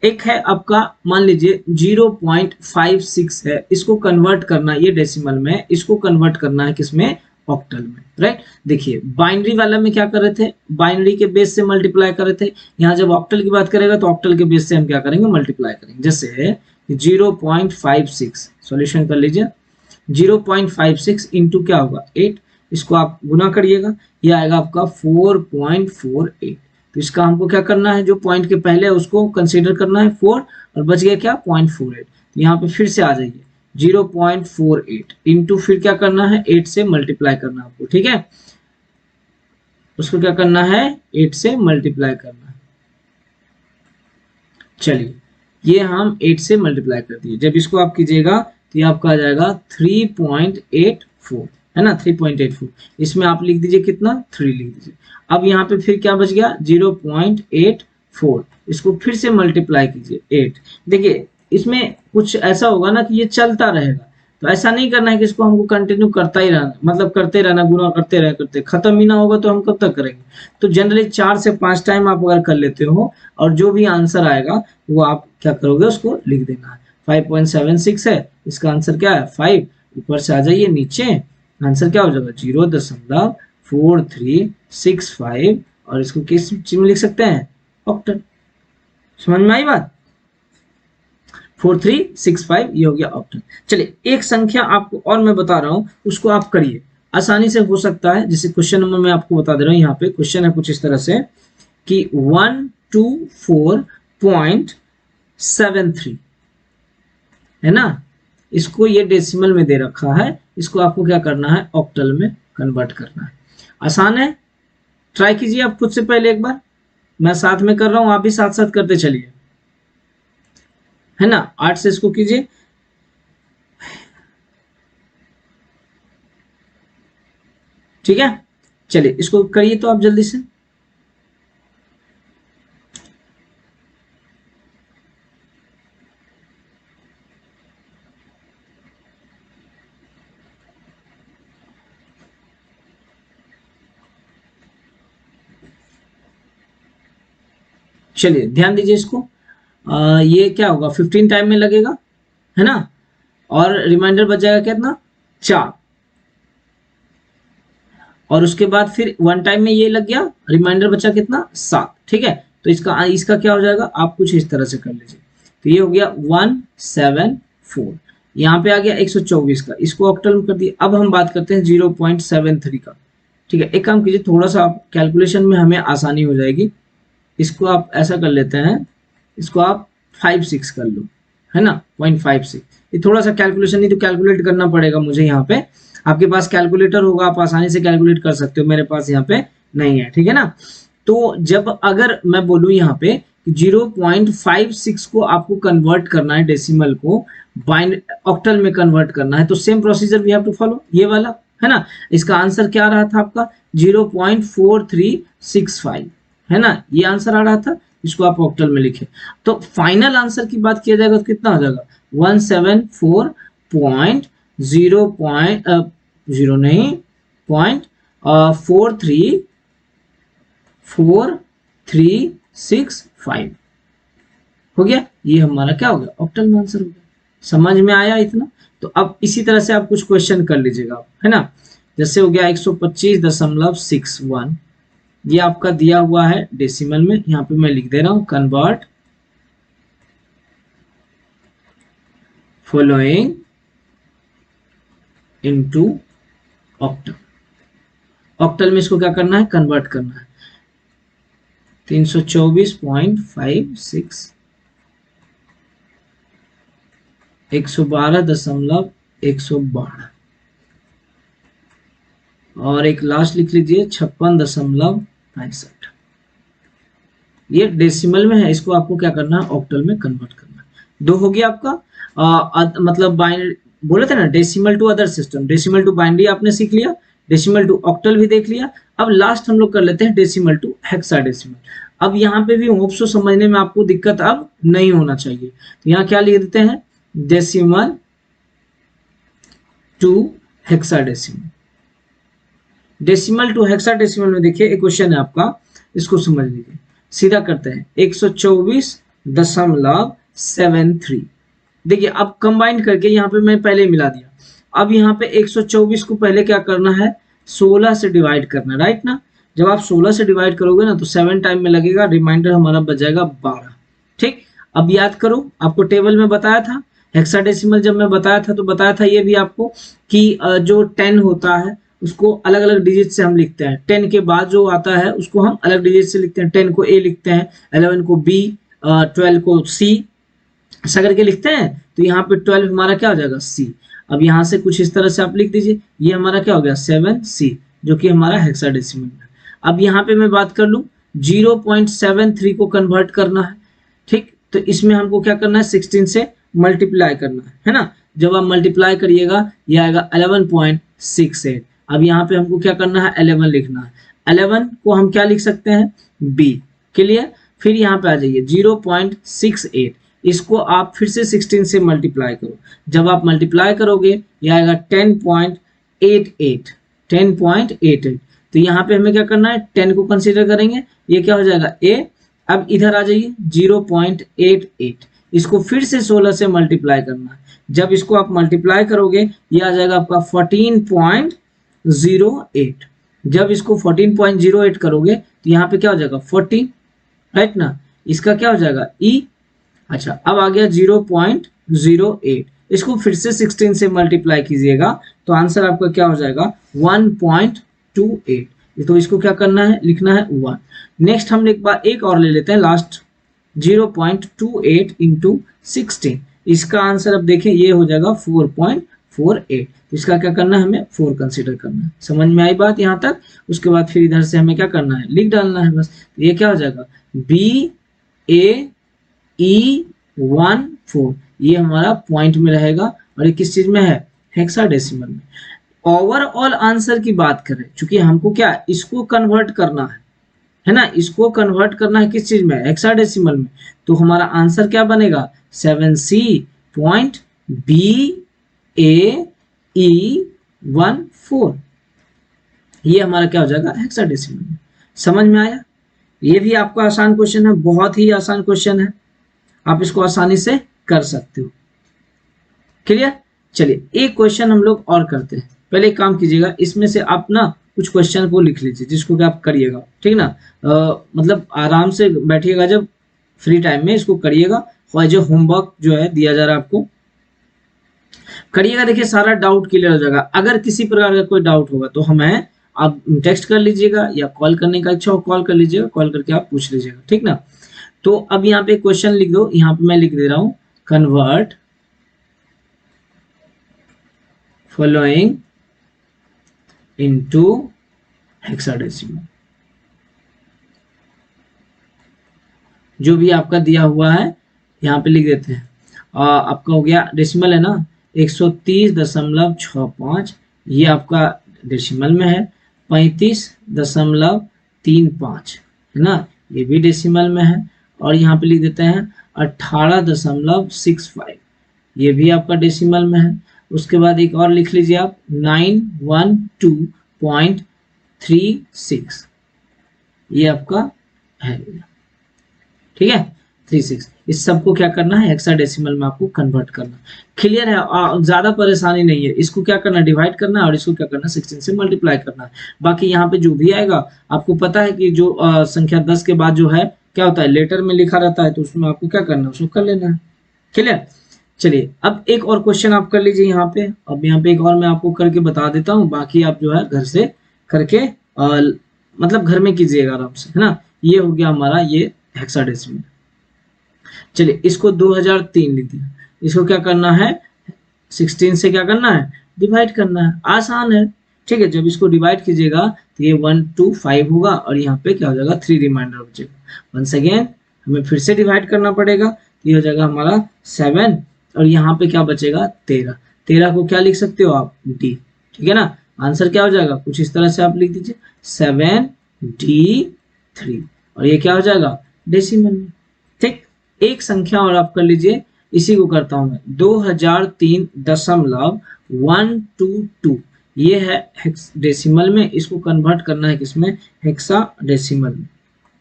एक है आपका, मान लीजिए 0.56 है, इसको कन्वर्ट करना, ये डेसिमल में, इसको कन्वर्ट करना है किसमें, ऑक्टल में, राइट। देखिए बाइनरी वाला में क्या कर रहे थे, बाइनरी के बेस से मल्टीप्लाई कर रहे थे। यहाँ जब ऑक्टल की बात करेगा तो ऑक्टल के बेस से हम क्या करेंगे, मल्टीप्लाई करेंगे। जैसे 0.56 सॉल्यूशन कर लीजिए, 0.56 इंटू क्या होगा, 8, इसको आप गुना करिएगा, ये आएगा आपका 4.48। तो इसका हमको क्या करना है, जो पॉइंट के पहले है उसको कंसीडर करना है 4, और बच गया क्या, 0.48। तो यहाँ पे फिर से आ जाइए, 0.48 इंटू फिर क्या करना है, 8 से मल्टीप्लाई करना आपको, ठीक है। उसको क्या करना है, 8 से मल्टीप्लाई करना है। चलिए ये हम 8 से मल्टीप्लाई कर दिए, जब इसको आप कीजिएगा तो ये आपका आ जाएगा 3.84, है ना, 3.84। इसमें आप लिख दीजिए कितना, 3 लिख दीजिए। अब यहाँ पे फिर क्या बच गया, 0.84, इसको फिर से मल्टीप्लाई कीजिए 8। देखिए इसमें कुछ ऐसा होगा ना कि ये चलता रहेगा, तो ऐसा नहीं करना है कि इसको हमको कंटिन्यू करता ही रहना, मतलब करते रहना, गुना करते खत्म ही ना होगा तो हम कब तक करेंगे। तो जनरली 4 से 5 टाइम आप अगर कर लेते हो, और जो भी आंसर आएगा वो आप क्या करोगे, उसको लिख देना है। 5.76 है, इसका आंसर क्या है, 5। ऊपर से आ जाइए नीचे, आंसर क्या हो जाएगा, 0.4365, और इसको किस चीज में लिख सकते हैं, ऑक्टल। समझ में आई बात, 4365, ये हो गया ऑक्टल। चलिए एक संख्या आपको और मैं बता रहा हूं, उसको आप करिए। आसानी से हो सकता है। जैसे क्वेश्चन नंबर मैं आपको बता दे रहा हूँ, यहाँ पे क्वेश्चन है कुछ इस तरह से कि 124.73 है ना, इसको ये डेसिमल में दे रखा है, इसको आपको क्या करना है, ऑक्टल में कन्वर्ट करना है। आसान है, ट्राई कीजिए आप खुद से पहले एक बार, मैं साथ में कर रहा हूं, आप भी साथ साथ करते चलिए, है ना। 8 से इसको कीजिए, ठीक है। चलिए इसको करिए तो आप जल्दी से। चलिए ध्यान दीजिए इसको, ये क्या होगा, 15 टाइम में लगेगा, है ना, और रिमाइंडर बच जाएगा कितना, 4, और उसके बाद फिर 1 टाइम में ये लग गया, रिमाइंडर बचा कितना, 7, ठीक है। तो इसका इसका क्या हो जाएगा, आप कुछ इस तरह से कर लीजिए। तो ये हो गया 174, यहाँ पे आ गया 124 का, इसको ऑक्टल में कर दिया। अब हम बात करते हैं 0.73 का, ठीक है। एक काम कीजिए, थोड़ा सा आप कैलकुलेशन में हमें आसानी हो जाएगी, इसको आप ऐसा कर लेते हैं, इसको आप 5-6 कर लो, है ना, 0.56। ये थोड़ा सा कैलकुलेशन, नहीं तो कैलकुलेट करना पड़ेगा मुझे यहाँ पे। आपके पास कैलकुलेटर होगा, आप आसानी से कैलकुलेट कर सकते हो, मेरे पास यहाँ पे नहीं है, ठीक है ना। तो जब अगर मैं बोलूँ यहाँ पे 0.56 को आपको कन्वर्ट करना है, डेसिमल को बाइंड ऑक्टल में कन्वर्ट करना है, तो same procedure we have to follow, ये वाला, है ना। इसका आंसर क्या रहा था आपका, 0.4365, है ना, ये आंसर आ रहा था। इसको आप ऑक्टल में लिखे, तो फाइनल आंसर की बात किया जाएगा तो कितना हो जाएगा, 174.0 नहीं, 0.43465 हो गया। ये हमारा क्या हो गया, ऑक्टल में आंसर हो गया। समझ में आया इतना। तो अब इसी तरह से आप कुछ क्वेश्चन कर लीजिएगा आप, है ना। जैसे हो गया 125.61, ये आपका दिया हुआ है डेसिमल में, यहाँ पे मैं लिख दे रहा हूं, convert following into octal. Octal में इसको क्या करना है, कन्वर्ट करना है। 324.56 112.112 और एक लास्ट लिख लीजिए 56.65। ये डेसिमल में है, इसको आपको क्या करना है, ऑक्टल में कन्वर्ट करना है। 2 हो गया आपका, मतलब बाइनरी बोले थे ना, decimal to other system, decimal to binary आपने सीख लिया, डेसिमल टू ऑक्टल भी देख लिया। अब लास्ट हम लोग कर लेते हैं डेसिमल टू हेक्साडेसिमल। अब यहाँ पे भी होप सो समझने में आपको दिक्कत अब नहीं होना चाहिए। तो यहाँ क्या लिख देते हैं, decimal to hexadecimal. Decimal to hexadecimal में देखिए एक क्वेश्चन है आपका, इसको समझ लीजिए, सीधा करते हैं 124.73। देखिए अब कंबाइन करके यहाँ पे मैं पहले मिला दिया। अब यहाँ पे 124 को पहले क्या करना है, 16 से डिवाइड करना, राइट ना। जब आप 16 से डिवाइड करोगे ना तो 7 टाइम में लगेगा, रिमाइंडर हमारा बच जाएगा 12, ठीक। अब याद करो, आपको टेबल में बताया था हेक्साडेसिमल, जब मैं बताया था तो बताया था ये भी आपको कि जो 10 होता है उसको अलग अलग डिजिट से हम लिखते हैं। 10 के बाद जो आता है उसको हम अलग डिजिट से लिखते हैं। 10 को ए लिखते हैं, 11 को बी, 12 को सी, ऐसा करके लिखते हैं। तो यहाँ पे 12 हमारा क्या हो जाएगा, सी। अब यहाँ से कुछ इस तरह से आप लिख दीजिए, ये हमारा क्या हो गया 7C, जो कि हमारा हेक्साडेसिमल है। अब यहाँ पे मैं बात कर लूँ, 0.73 को कन्वर्ट करना है, ठीक। तो इसमें हमको क्या करना है, 16 से मल्टीप्लाई करना है ना। जब आप मल्टीप्लाई करिएगा ये आएगा 11.68। अब यहाँ पे हमको क्या करना है, 11 लिखना है। 11 को हम क्या लिख सकते हैं, बी, क्लियर। फिर यहाँ पे आ जाइए 0.68, इसको आप फिर से 16 से मल्टीप्लाई करो। जब आप मल्टीप्लाई करोगे ये आएगा 10.88, 10.88। तो यहाँ पे हमें क्या करना है, 10 को कंसीडर करेंगे, ये क्या हो जाएगा ए। अब इधर आ जाइए 0.88, इसको फिर से 16 से मल्टीप्लाई करना है। जब इसको आप मल्टीप्लाई करोगे ये आ जाएगा आपका 14.08। जब इसको 14.08 करोगे तो यहाँ पे क्या हो जाएगा 40, राइट ना। इसका क्या हो जाएगा ई। अच्छा अब आ गया 0.08, इसको फिर से 16 से मल्टीप्लाई कीजिएगा तो आंसर आपका क्या हो जाएगा 1.28। तो इसको क्या करना है, लिखना है 1। नेक्स्ट हम एक बार एक और ले लेते हैं लास्ट 0.28 इंटू 16। इसका आंसर अब देखें ये हो जाएगा 4.48। तो इसका क्या करना है, हमें 4 कंसीडर करना है। समझ में आई बात यहाँ तक। उसके बाद फिर इधर से हमें क्या करना है, लिख डालना है बस। तो ये क्या हो जाएगा BAE14। ये हमारा पॉइंट में रहेगा और ये किस चीज में है, हेक्साडेसिमल में। ओवरऑल आंसर की बात करें, चूंकि हमको क्या इसको कन्वर्ट करना है ना, इसको कन्वर्ट करना है किस चीज में, हेक्साडेसिमल में। तो हमारा आंसर क्या बनेगा 7C.BAE14। ये हमारा क्या हो जाएगा, हेक्साडेसिमल में। समझ में आया। ये भी आपका आसान क्वेश्चन है, बहुत ही आसान क्वेश्चन है, आप इसको आसानी से कर सकते हो। क्लियर। चलिए एक क्वेश्चन हम लोग और करते हैं। पहले एक काम कीजिएगा, इसमें से आप ना कुछ क्वेश्चन को लिख लीजिए जिसको कि आप करिएगा, ठीक ना। मतलब आराम से बैठिएगा, जब फ्री टाइम में इसको करिएगा और जो होमवर्क जो है दिया जा रहा है आपको करिएगा। देखिए सारा डाउट क्लियर हो जाएगा। अगर किसी प्रकार का कोई डाउट होगा तो हमें आप टेक्स्ट कर लीजिएगा या कॉल करने का इच्छा हो कॉल कर लीजिएगा, कॉल करके आप पूछ लीजिएगा, ठीक ना। तो अब यहाँ पे क्वेश्चन लिख दो, यहाँ पे मैं लिख दे रहा हूं कन्वर्ट फॉलोइंग इनटू हेक्साडेसिमल। जो भी आपका दिया हुआ है यहाँ पे लिख देते हैं। आपका हो गया डेसिमल है ना 130.65, ये आपका डेसिमल में है। 35.35 है ना, ये भी डेसिमल में है। और यहाँ पे लिख देते हैं 18.65, ये भी आपका डेसिमल में है। उसके बाद एक और लिख लीजिए आप 912.36, ये आपका है, ठीक है 36। इस सबको क्या करना है, हेक्साडेसिमल में आपको कन्वर्ट करना। क्लियर है, ज्यादा परेशानी नहीं है। इसको क्या करना, डिवाइड करना है और इसको क्या करना 16 से मल्टीप्लाई करना है। बाकी यहाँ पे जो भी आएगा आपको पता है कि जो संख्या 10 के बाद जो है क्या होता है, लेटर में लिखा रहता है, तो उसमें आपको क्या करना है, उसको कर लेना है। क्लियर। चलिए अब एक और क्वेश्चन आप कर लीजिए यहाँ पे। अब यहाँ पे एक और मैं आपको करके बता देता हूँ, बाकी आप जो है घर से करके मतलब घर में कीजिएगा आराम से, है ना। ये हो गया हमारा ये हेक्साडेसिमल। चलिए इसको 2003 लिख दिया। इसको क्या करना है, 16 से क्या करना है, डिवाइड करना है। आसान है, ठीक है। जब इसको डिवाइड कीजिएगा तो ये 125 होगा और यहाँ पे क्या हो जाएगा 3 रिमाइंडर बचेगा। वंस अगेन हमें फिर से डिवाइड करना पड़ेगा, ये हो जाएगा हमारा 7 और यहाँ पे क्या बचेगा 13। 13 को क्या लिख सकते हो आप, डी, ठीक है ना। आंसर क्या हो जाएगा, कुछ इस तरह से आप लिख दीजिए 7D3 और ये क्या हो जाएगा डेसिमल में, ठीक। एक संख्या और आप कर लीजिए, इसी को करता हूं मैं 2003.122, ये है डेसिमल में। इसको कन्वर्ट करना है किसमें, हेक्साडेसिमल में,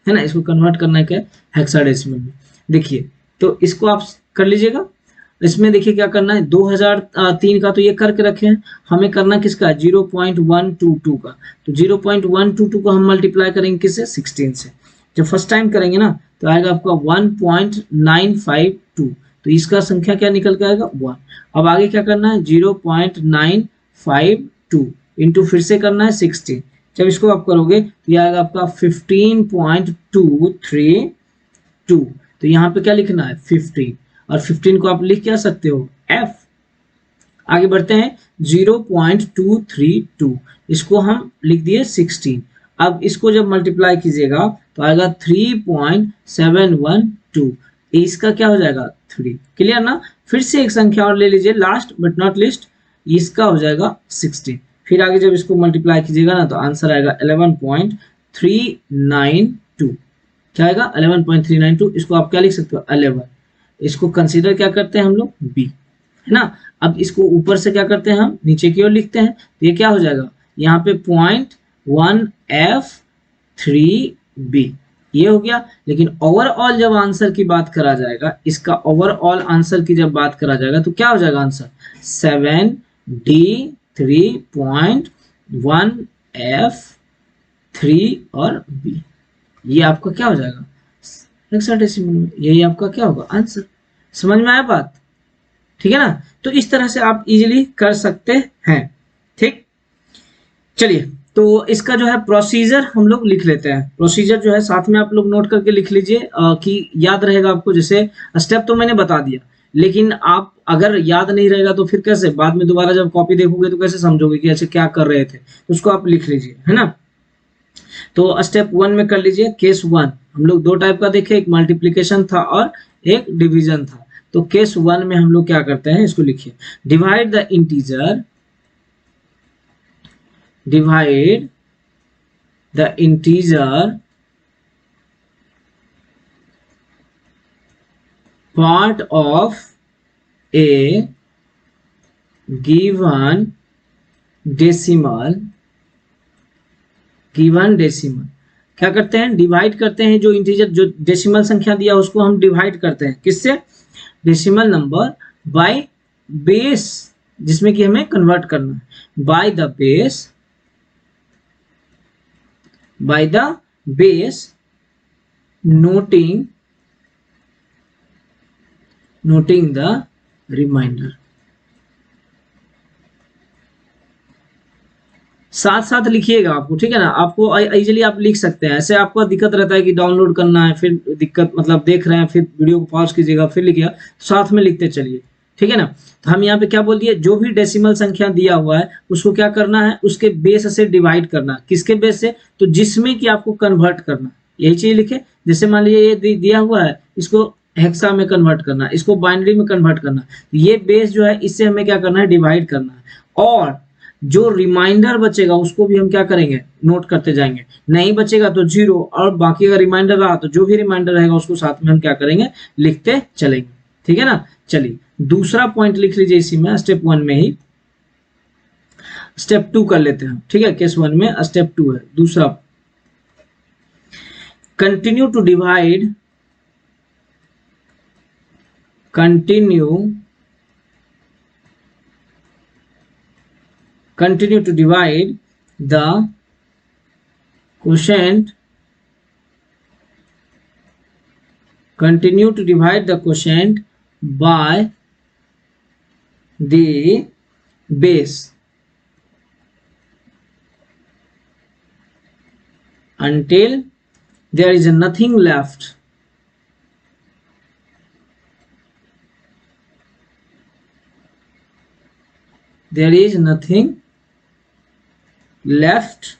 है ना। इसको कन्वर्ट करना है क्या, हेक्साडेसिमल में। देखिए तो इसको आप कर लीजिएगा। इसमें देखिए क्या करना है, 2003 का तो ये करके रखे हैं, हमें करना किसका 0.122 का। तो 0.122 को हम मल्टीप्लाई करेंगे किससे, 16 से। जब फर्स्ट टाइम करेंगे ना तो आएगा आपका 1.952, तो इसका संख्या क्या निकल के आएगा 1। अब आगे क्या करना है 0.952 इंटू फिर से करना है 16। जब इसको आप करोगे तो ये आएगा आपका 15.232। तो यहाँ पे क्या लिखना है 15, और 15 को आप लिख क्या सकते हो f। आगे बढ़ते हैं 0.232, इसको हम लिख दिए 16। अब इसको जब मल्टीप्लाई कीजिएगा तो आएगा 3.712, इसका क्या हो जाएगा 3। क्लियर ना। फिर से एक संख्या और ले लीजिए लास्ट बट नॉट लिस्ट, इसका हो जाएगा 16। फिर आगे जब इसको मल्टीप्लाई कीजिएगा ना तो आंसर आएगा 11.392। क्या आएगा 11.392। इसको आप क्या लिख सकते हो 11। इसको कंसीडर क्या करते हैं हम लोग बी, है ना। अब इसको ऊपर से क्या करते हैं हम नीचे की ओर लिखते हैं, तो ये क्या हो जाएगा यहाँ पे 0.1F3B, ये हो गया। लेकिन ओवरऑल जब आंसर की बात करा जाएगा, इसका ओवरऑल आंसर की जब बात करा जाएगा तो क्या हो जाएगा आंसर 7D3.1F3 और B। ये आपका क्या हो जाएगा हेक्साडेसिमल में, यही आपका क्या होगा आंसर। समझ में आया बात, ठीक है ना। तो इस तरह से आप इजीली कर सकते हैं। ठीक, चलिए तो इसका जो है प्रोसीजर हम लोग लिख लेते हैं। प्रोसीजर जो है साथ में आप लोग नोट करके लिख लीजिए कि याद रहेगा आपको। जैसे स्टेप तो मैंने बता दिया, लेकिन आप अगर याद नहीं रहेगा तो फिर कैसे बाद में दोबारा जब कॉपी देखोगे तो कैसे समझोगे कि ऐसे क्या कर रहे थे। उसको आप लिख लीजिए, है ना। तो स्टेप 1 में कर लीजिए केस 1। हम लोग दो टाइप का देखे, एक मल्टीप्लीकेशन था और एक डिवीजन था। तो केस 1 में हम लोग क्या करते हैं, इसको लिखिए। Divide the integer, divide the integer part of a given decimal, क्या करते हैं, डिवाइड करते हैं। जो इंटीजर जो डेसिमल संख्या दिया उसको हम डिवाइड करते हैं किससे, डेसिमल नंबर बाय बेस, जिसमें कि हमें कन्वर्ट करना है, by the base, by the base, noting the remainder। साथ साथ लिखिएगा आपको, ठीक है ना। आपको इजीली आप लिख सकते हैं। ऐसे आपको दिक्कत रहता है कि डाउनलोड करना है, फिर दिक्कत मतलब देख रहे हैं, फिर वीडियो को पॉज कीजिएगा, फिर लिखिएगा, साथ में लिखते चलिए, ठीक है ना। तो हम यहाँ पे क्या बोल दिए, जो भी डेसिमल संख्या दिया हुआ है उसको क्या करना है, उसके बेस से डिवाइड करना। किसके बेस से, तो जिसमें कि आपको कन्वर्ट करना, यही चीज लिखे। जैसे मान लीजिए ये दिया हुआ है, इसको हेक्सा में कन्वर्ट करना, इसको बाइनरी में कन्वर्ट करना। ये बेस जो है इससे हमें क्या करना है, डिवाइड करना है। और जो रिमाइंडर बचेगा उसको भी हम क्या करेंगे, नोट करते जाएंगे। नहीं बचेगा तो 0, और बाकी अगर रिमाइंडर रहा तो जो भी रिमाइंडर रहेगा उसको साथ में हम क्या करेंगे, लिखते चलेंगे, ठीक है ना। चलिए दूसरा पॉइंट लिख लीजिए इसी में, स्टेप 1 में ही। स्टेप 2 कर लेते हैं, ठीक है। केस 1 में स्टेप 2 है दूसरा। Continue to divide, continue to divide the quotient, by the base until there is nothing left,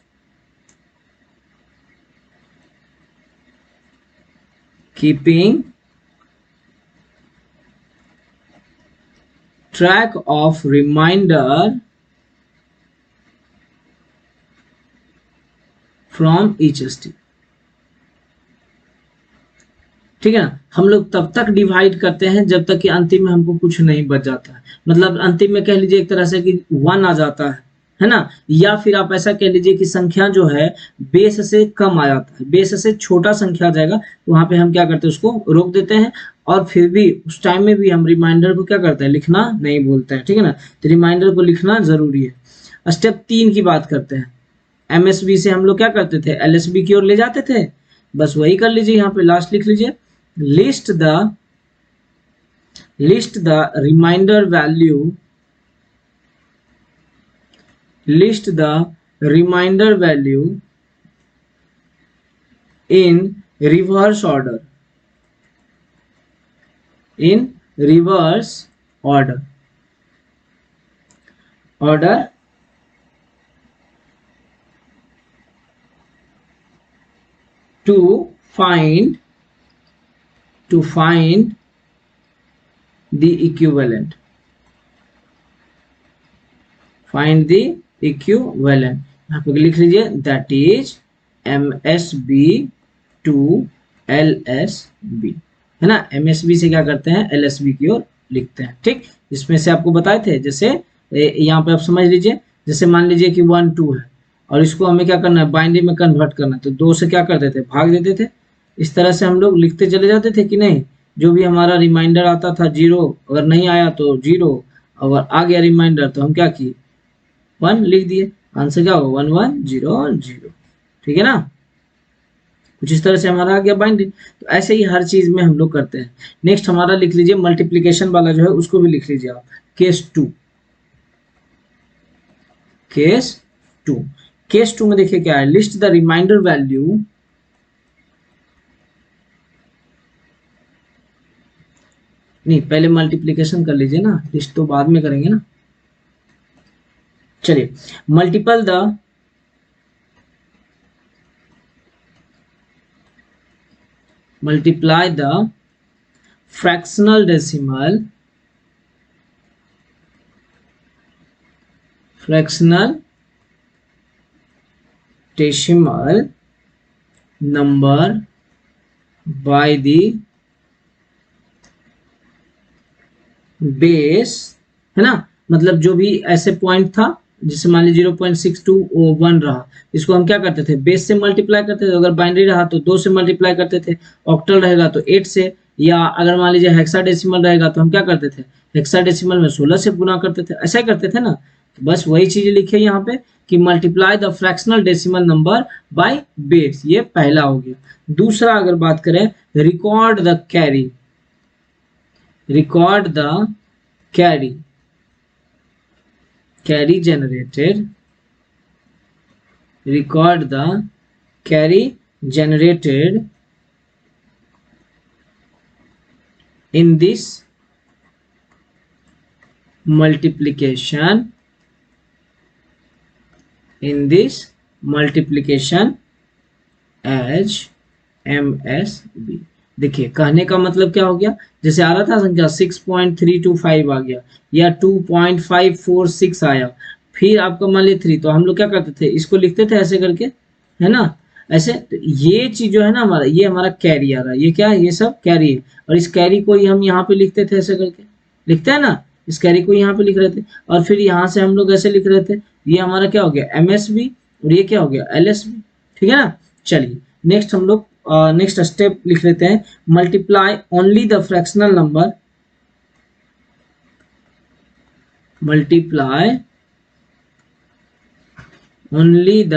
keeping track of remainder from each step, ठीक है ना। हम लोग तब तक डिवाइड करते हैं जब तक कि अंतिम में हमको कुछ नहीं बच जाता है। मतलब अंतिम में कह लीजिए एक तरह से कि 1 आ जाता है ना। या फिर आप ऐसा कह लीजिए कि संख्या जो है बेस से कम आ जाता है, बेस से छोटा संख्या आ जाएगा, तो वहां पे हम क्या करते हैं, उसको रोक देते हैं। और फिर भी उस टाइम में भी हम रिमाइंडर को क्या करते हैं, लिखना नहीं भूलते हैं, ठीक है ना। तो रिमाइंडर को लिखना जरूरी है। स्टेप 3 की बात करते हैं। एमएसबी से हम लोग क्या करते थे, एलएसबी की ओर ले जाते थे। बस वही कर लीजिए, यहाँ पे लास्ट लिख लीजिए, list the remainder value, in reverse order, to find the equivalent, यहाँ पे लिख लीजिए, that is MSB to LSB, है ना। MSB से क्या करते हैं, LSB की ओर लिखते हैं, ठीक। इसमें से आपको बताए थे, जैसे यहाँ पे आप समझ लीजिए, जैसे मान लीजिए कि 1 2 है और इसको हमें क्या करना है, बाइनरी में कन्वर्ट करना है, तो 2 से क्या करते थे, भाग देते थे। इस तरह से हम लोग लिखते चले जाते थे कि नहीं। जो भी हमारा रिमाइंडर आता था 0, अगर नहीं आया तो 0, अगर आ गया रिमाइंडर तो हम क्या किए, 1 लिख दिए। आंसर क्या होगा, 1 1 0 0, ठीक है ना। कुछ इस तरह से हमारा आ गया बाइनरी। तो ऐसे ही हर चीज में हम लोग करते हैं। नेक्स्ट हमारा लिख लीजिए मल्टीप्लीकेशन वाला जो है उसको भी लिख लीजिए आप, केस 2। केस 2, केस 2 में देखिए क्या है, लिस्ट द रिमाइंडर वैल्यू, नहीं पहले मल्टीप्लीकेशन कर लीजिए ना, लिस्ट तो बाद में करेंगे ना। चलिए, multiple the multiply the fractional decimal number by the base, है ना, मतलब जो भी ऐसे पॉइंट था जिससे मान लीजिए 0.6201 रहा, इसको हम क्या करते थे, बेस से मल्टीप्लाई करते थे। अगर बाइनरी रहा तो 2 से मल्टीप्लाई करते थे, ऑक्टल रहेगा तो 8 से, या अगर मान लीजिए हेक्साडेसिमल रहेगा तो हम क्या करते थे, हेक्साडेसिमल में 16 से गुना करते थे, ऐसा ही करते थे ना। तो बस वही चीज लिखे यहाँ पे कि multiply the fractional decimal number by base, ये पहला हो गया। दूसरा अगर बात करें, record the carry, record the carry generated, record the carry generated in this multiplication, as MSB। देखिए कहने का मतलब क्या हो गया, जैसे आ रहा था संख्या 6.325 आ गया या 2.546 आया, फिर आपका मान लीजिए 3, तो हम लोग क्या करते थे, इसको लिखते थे ऐसे करके, है ना, ऐसे। तो ये चीज जो है ना हमारा, ये हमारा कैरी आ रहा है, ये क्या है, ये सब कैरी है, और इस कैरी को ही हम यहाँ पे लिखते थे ऐसे करके, लिखते हैं ना, इस कैरी को यहाँ पे लिख रहे थे, और फिर यहाँ से हम लोग ऐसे लिख रहे थे, ये हमारा क्या हो गया MSB, और ये क्या हो गया LSB, ठीक है ना। चलिए नेक्स्ट हम लोग नेक्स्ट स्टेप लिख लेते हैं, multiply only the fractional number, multiply only the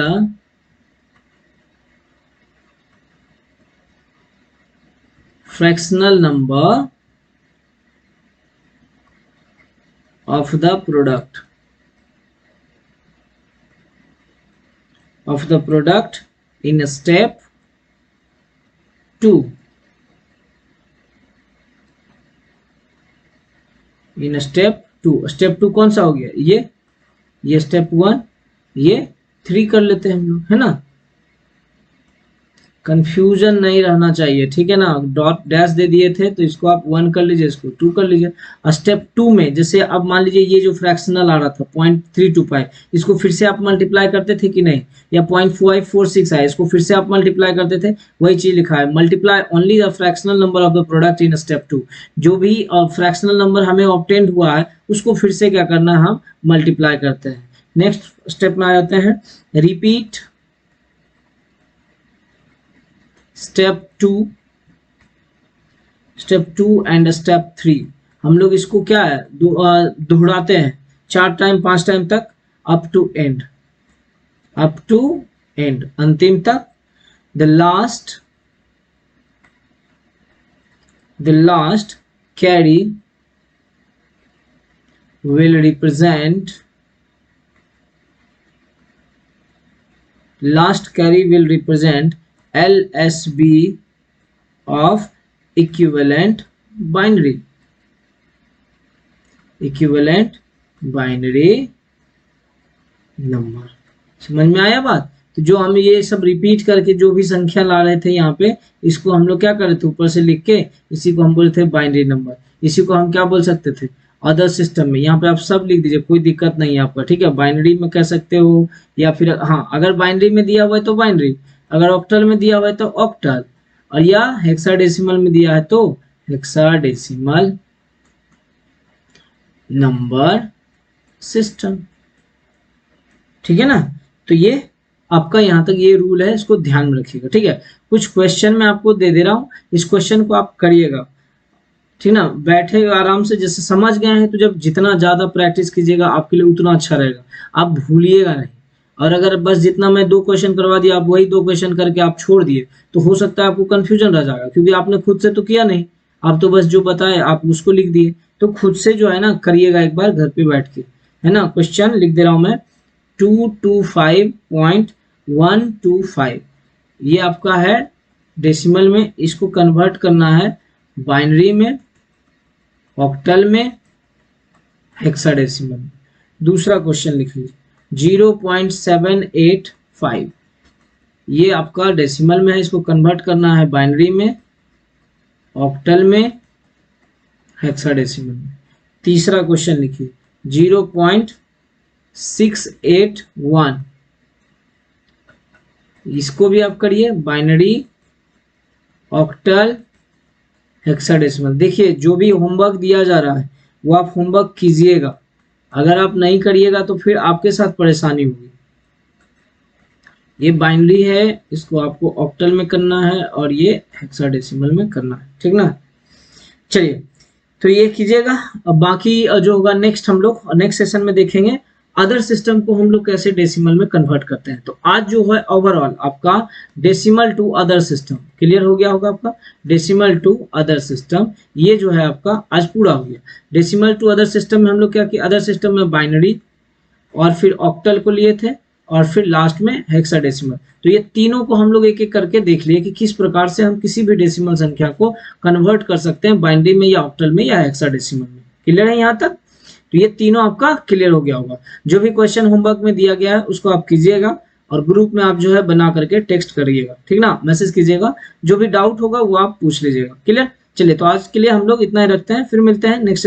fractional number of the product in step 2, in step 2। Step 2 कौन सा हो गया, ये स्टेप 1, ये 3 कर लेते हैं हम लोग, है ना, कंफ्यूजन नहीं रहना चाहिए, ठीक है ना। डॉट डैश दे दिए थे तो इसको आप 1 कर लीजिए, इसको 2 कर लीजिए। स्टेप 2 में जैसे अब मान लीजिए ये जो फ्रैक्शनल आ रहा था 0.325, इसको फिर से आप मल्टीप्लाई करते थे कि नहीं, या 0.546 आया, इसको फिर से आप मल्टीप्लाई करते थे, वही चीज लिखा है, multiply only the fractional number of the product in step 2। जो भी फ्रैक्शनल नंबर हमें ऑब्टेंड हुआ है उसको फिर से क्या करना है, हम मल्टीप्लाई करते हैं। नेक्स्ट स्टेप में आ जाते हैं, रिपीट स्टेप 2 एंड स्टेप 3। हम लोग इसको क्या है, दोहराते हैं 4 टाइम 5 टाइम तक, अप टू एंड, अंतिम तक। The last carry will represent LSB of equivalent binary number. समझ में आया बात। तो जो हम ये सब रिपीट करके जो भी संख्या ला रहे थे यहाँ पे, इसको हम लोग क्या कर रहे थे, ऊपर से लिख के, इसी को हम बोले थे बाइनरी नंबर। इसी को हम क्या बोल सकते थे, अदर सिस्टम में। यहाँ पे आप सब लिख दीजिए, कोई दिक्कत नहीं है आपका, ठीक है। बाइनरी में कह सकते हो, या फिर हाँ अगर बाइनरी में दिया हुआ है तो बाइनरी, अगर ऑक्टल में दिया हुआ है तो ऑक्टल, और या हेक्साडेसिमल में दिया है तो हेक्साडेसिमल नंबर सिस्टम, ठीक है ना। तो ये आपका यहाँ तक ये रूल है, इसको ध्यान में रखिएगा, ठीक है। कुछ क्वेश्चन मैं आपको दे दे रहा हूँ, इस क्वेश्चन को आप करिएगा, ठीक ना। बैठे आराम से, जैसे समझ गए हैं तो जब जितना ज्यादा प्रैक्टिस कीजिएगा आपके लिए उतना अच्छा रहेगा, आप भूलिएगा नहीं। और अगर बस जितना मैं 2 क्वेश्चन करवा दिया आप वही 2 क्वेश्चन करके आप छोड़ दिए तो हो सकता है आपको कंफ्यूजन रह जाएगा, क्योंकि आपने खुद से तो किया नहीं, आप तो बस जो बताए आप उसको लिख दिए। तो खुद से जो है ना करिएगा एक बार घर पे बैठ के, है ना। क्वेश्चन लिख दे रहा हूं मैं 225.125, ये आपका है डेसिमल में, इसको कन्वर्ट करना है बाइनरी में, ऑक्टल में, हेक्साडेसिमल में। दूसरा क्वेश्चन लिख लीजिए 0.785, ये आपका डेसिमल में है, इसको कन्वर्ट करना है बाइनरी में, ऑक्टल में, हेक्साडेसिमल में। तीसरा क्वेश्चन लिखिए 0.681, इसको भी आप करिए बाइनरी, ऑक्टल, हेक्साडेसिमल। देखिए जो भी होमवर्क दिया जा रहा है वो आप होमवर्क कीजिएगा, अगर आप नहीं करिएगा तो फिर आपके साथ परेशानी होगी। ये बाइनरी है, इसको आपको ऑक्टल में करना है और ये हेक्साडेसिमल में करना है, ठीक ना। चलिए तो ये कीजिएगा। अब बाकी जो होगा नेक्स्ट हम लोग नेक्स्ट सेशन में देखेंगे अदर सिस्टम को हम लोग कैसे डेसिमल में कन्वर्ट करते हैं। तो आज जो है ओवरऑल आपका decimal to other system clear हो गया होगा आपका। डेसिमल टू अदर सिस्टम ये जो है आपका आज पूरा हो गया। डेसिमल टू अदर सिस्टम में हम लोग क्या किया, अदर सिस्टम में बाइनरी और फिर ऑक्टल को लिए थे और फिर लास्ट में हेक्साडेसिमल। तो ये तीनों को हम लोग एक एक करके देख लिए कि किस प्रकार से हम किसी भी डेसिमल संख्या को कन्वर्ट कर सकते हैं बाइनरी में या ऑक्टल में या हेक्साडेसिमल में। क्लियर है यहाँ तक। तो ये तीनों आपका क्लियर हो गया होगा। जो भी क्वेश्चन होमवर्क में दिया गया है उसको आप कीजिएगा और ग्रुप में आप जो है बना करके टेक्स्ट करिएगा, ठीक ना, मैसेज कीजिएगा। जो भी डाउट होगा वो आप पूछ लीजिएगा। क्लियर। चलिए तो आज के लिए हम लोग इतना ही रखते हैं, फिर मिलते हैं नेक्स्ट